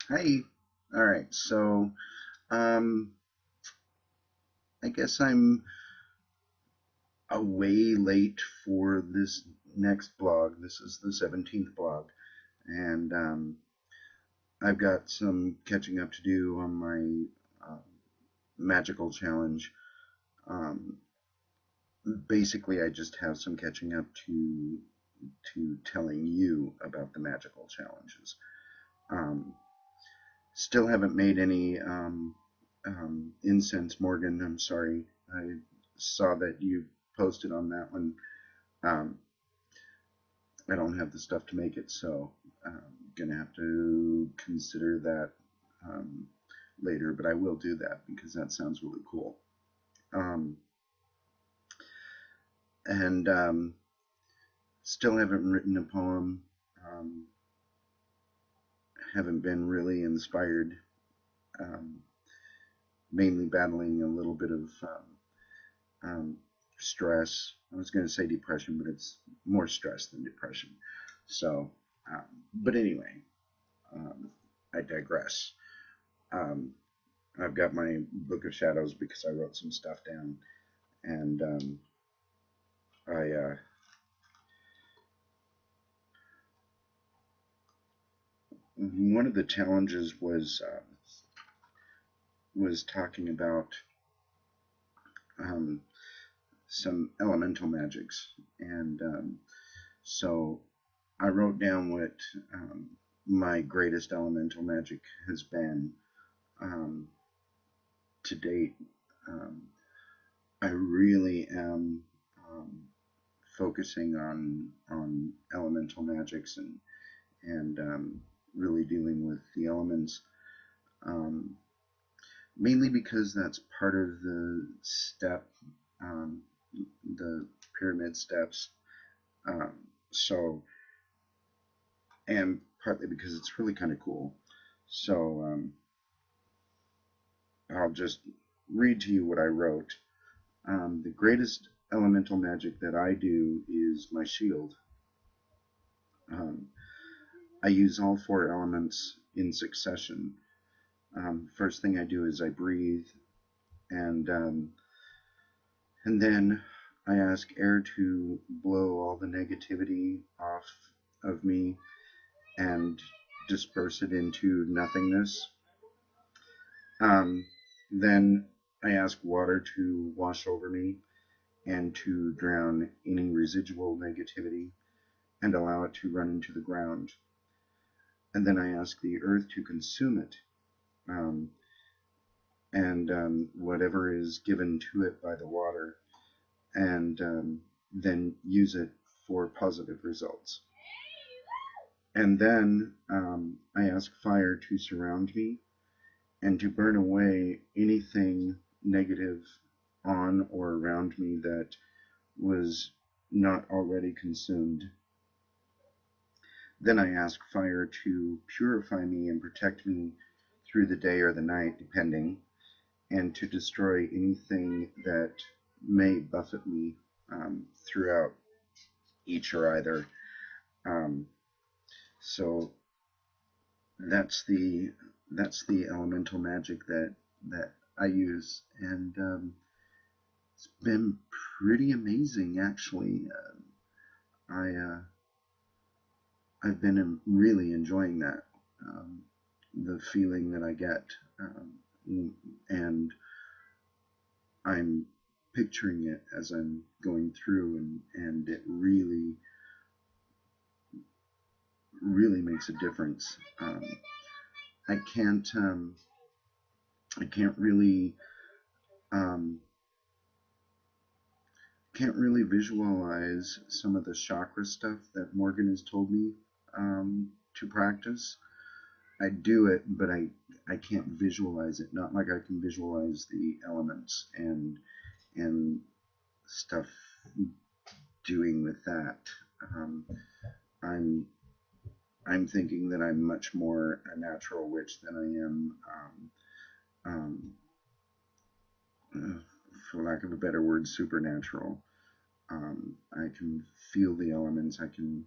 Hi. All right. So, um, I guess I'm way late for this next blog. This is the 17th blog, and I've got some catching up to do on my magical challenge. Um, Basically, I just have some catching up to telling you about the magical challenges. Um, Still haven't made any incense, Morgan. I'm sorry. I saw that you posted on that one. Um, I don't have the stuff to make it, so I'm gonna have to consider that um, later. But I will do that because that sounds really cool. Um, and Still haven't written a poem. Um, haven't been really inspired. Um, Mainly battling a little bit of um, stress. I was going to say depression, but it's more stress than depression. So, but anyway, um, I digress. Um, I've got my book of shadows because I wrote some stuff down, and I one of the challenges was talking about um, some elemental magics, and so I wrote down what my greatest elemental magic has been um, to date. Um, I really am focusing on elemental magics and really dealing with the elements, um, mainly because that's part of the step, um, the pyramid steps. Um, so, and partly because it's really kind of cool. So I'll just read to you what I wrote. The greatest elemental magic that I do is my shield. Um, I use all four elements in succession. First thing I do is I breathe, and and then I ask air to blow all the negativity off of me and disperse it into nothingness. Um, then I ask water to wash over me and to drown any residual negativity and allow it to run into the ground. And then I ask the earth to consume it, um, and whatever is given to it by the water, and then use it for positive results. And then I ask fire to surround me and to burn away anything negative on or around me that was not already consumed. Then I ask fire to purify me and protect me through the day or the night, depending, and to destroy anything that may buffet me throughout each or either. Um, so that's the elemental magic that I use, and it's been pretty amazing actually. I've been really enjoying that. Um, the feeling that I get, and I'm picturing it as I'm going through, and it really makes a difference. I can't I um, can't really visualize some of the chakra stuff that Morgan has told me to practice. I do it, but I can't visualize it. Not like I can visualize the elements and stuff doing with that. Um, I'm I'm thinking that I'm much more a natural witch than I am, for lack of a better word, supernatural. I can feel the elements. I can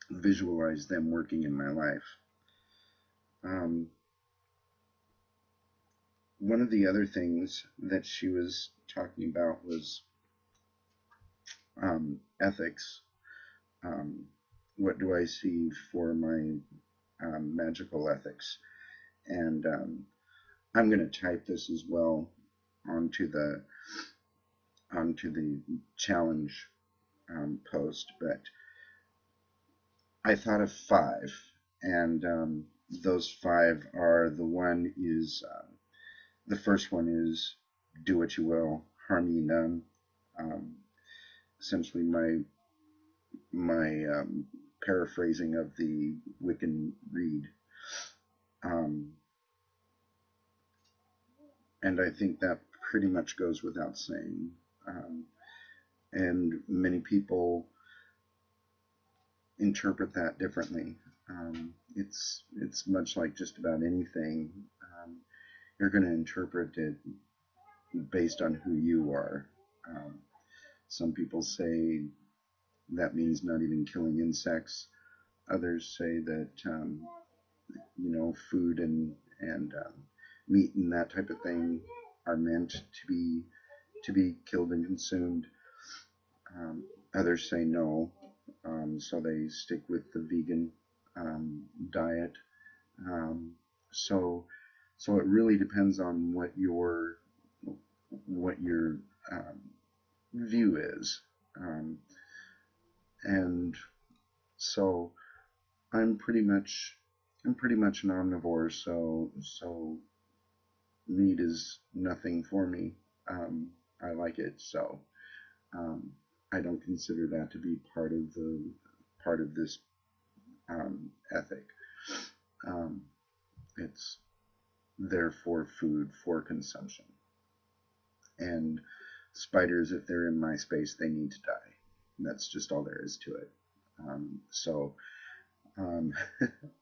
visualize them working in my life. One of the other things that she was talking about was ethics. What do I see for my magical ethics? And I'm going to type this as well onto the challenge post, but I thought of 5, and those 5 are, the first one is do what you will, harm ye none. Essentially, my paraphrasing of the Wiccan Rede, and I think that pretty much goes without saying. And many people interpret that differently. It's much like just about anything. You're going to interpret it based on who you are. Some people say that means not even killing insects. Others say that food and meat and that type of thing are meant to be killed and consumed. Others say no, so they stick with the vegan diet. So it really depends on what your view is, and so I'm pretty much an omnivore. So meat is nothing for me. I like it, so I don't consider that to be part of this ethic. It's there for food, for consumption. And spiders, if they're in my space, they need to die. That's just all there is to it.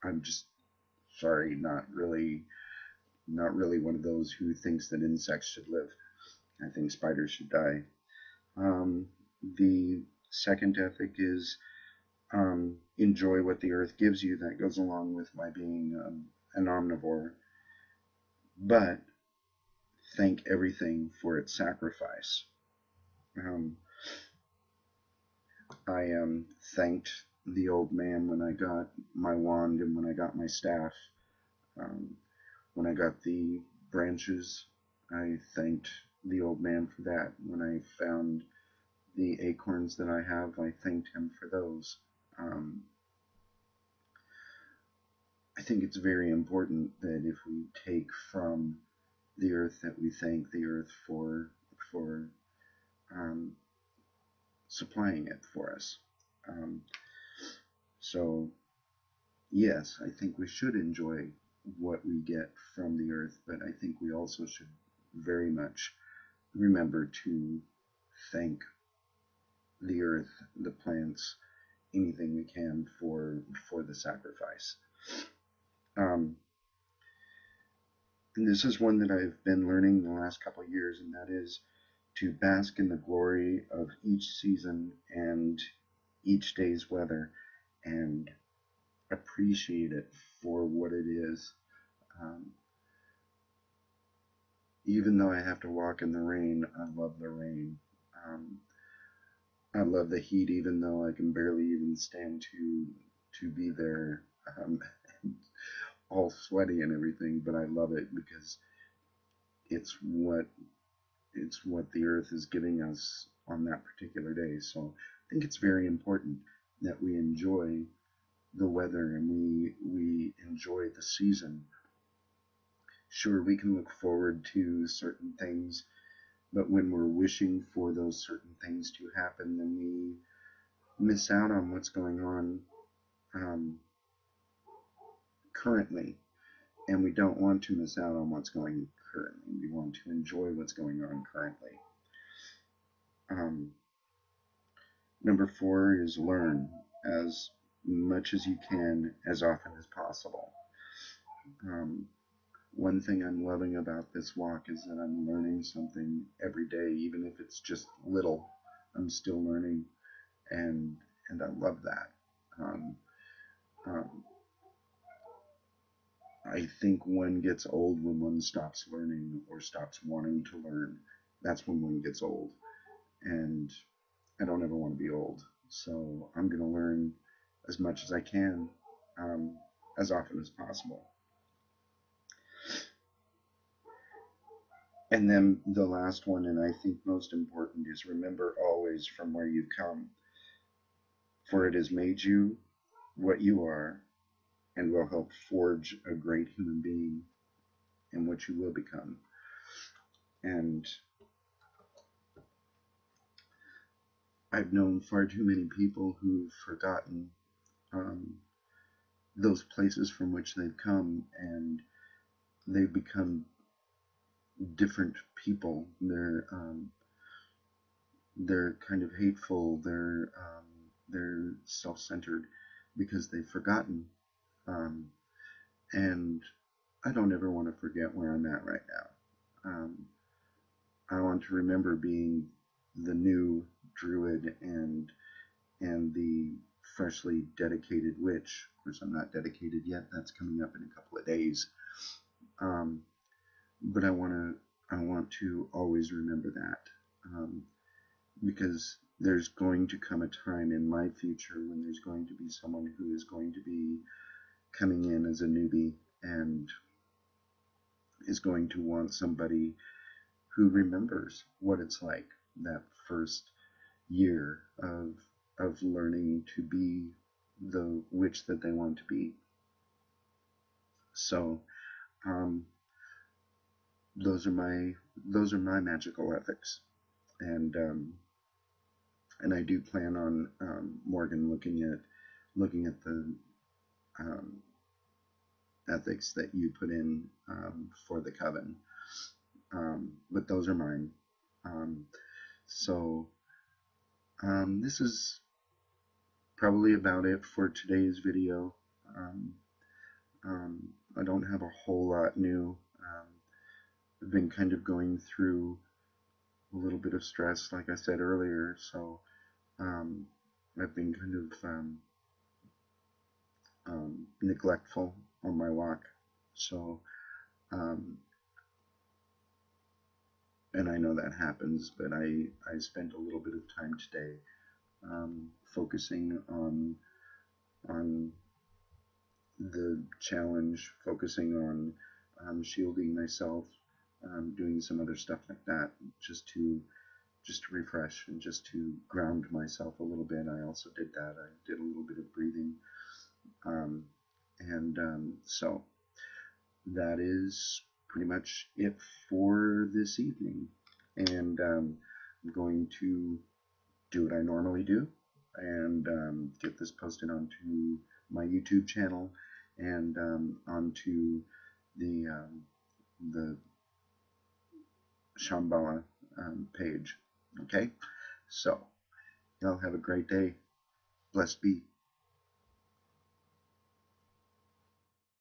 I'm just sorry, not really one of those who thinks that insects should live. I think spiders should die. The second ethic is enjoy what the earth gives you. That goes along with my being an omnivore. But thank everything for its sacrifice. I thanked the old man when I got my wand and when I got my staff. When I got the branches, I thanked the old man for that. When I found the acorns that I have, I thanked him for those. I think it's very important that if we take from the earth, that we thank the earth for supplying it for us. So yes, I think we should enjoy what we get from the earth, but I think we also should very much remember to thank the earth, the plants, anything we can for the sacrifice. And this is one that I've been learning the last couple of years, and that is to bask in the glory of each season and each day's weather and appreciate it for what it is. Even though I have to walk in the rain, I love the rain. I love the heat, even though I can barely even stand to be there, all sweaty and everything. But I love it because it's what the earth is giving us on that particular day. So I think it's very important that we enjoy the weather and we enjoy the season. Sure, we can look forward to certain things, but when we're wishing for those certain things to happen, then we miss out on what's going on currently, and we don't want to miss out on what's going currently. We want to enjoy what's going on currently. Number 4 is learn as much as you can, as often as possible. One thing I'm loving about this walk is that I'm learning something every day, even if it's just little. I'm still learning, and I love that. Um, I think one gets old when one stops learning or stops wanting to learn. That's when one gets old. And I don't ever want to be old. So I'm going to learn as much as I can, um, as often as possible. And then the last one, and I think most important, is remember always from where you've come, for it has made you what you are and will help forge a great human being in what you will become. And I've known far too many people who've forgotten um, those places from which they've come, and they've become different people. They're kind of hateful. They're self-centered because they've forgotten. Um, and I don't ever want to forget where I'm at right now. I want to remember being the new druid and the freshly dedicated witch. Of course, I'm not dedicated yet. That's coming up in a couple of days. Um, but I want to always remember that, because there's going to come a time in my future when there's going to be someone who is going to be coming in as a newbie and is going to want somebody who remembers what it's like that first year of learning to be the witch that they want to be. So um, those are my magical ethics, and I do plan on, Morgan, looking at the um, ethics that you put in, for the coven. But those are mine. Um, so this is probably about it for today's video. Um, I don't have a whole lot new. I've been kind of going through a little bit of stress, like I said earlier, so I've been kind of neglectful on my walk. So, and I know that happens, but I spent a little bit of time today focusing on the challenge, focusing on shielding myself, doing some other stuff like that, just to refresh and just to ground myself a little bit. I also did that. I did a little bit of breathing, and so that is pretty much it for this evening. And I'm going to do what I normally do and get this posted onto my YouTube channel and onto the Shambhala page. Okay, so y'all have a great day. Blessed be.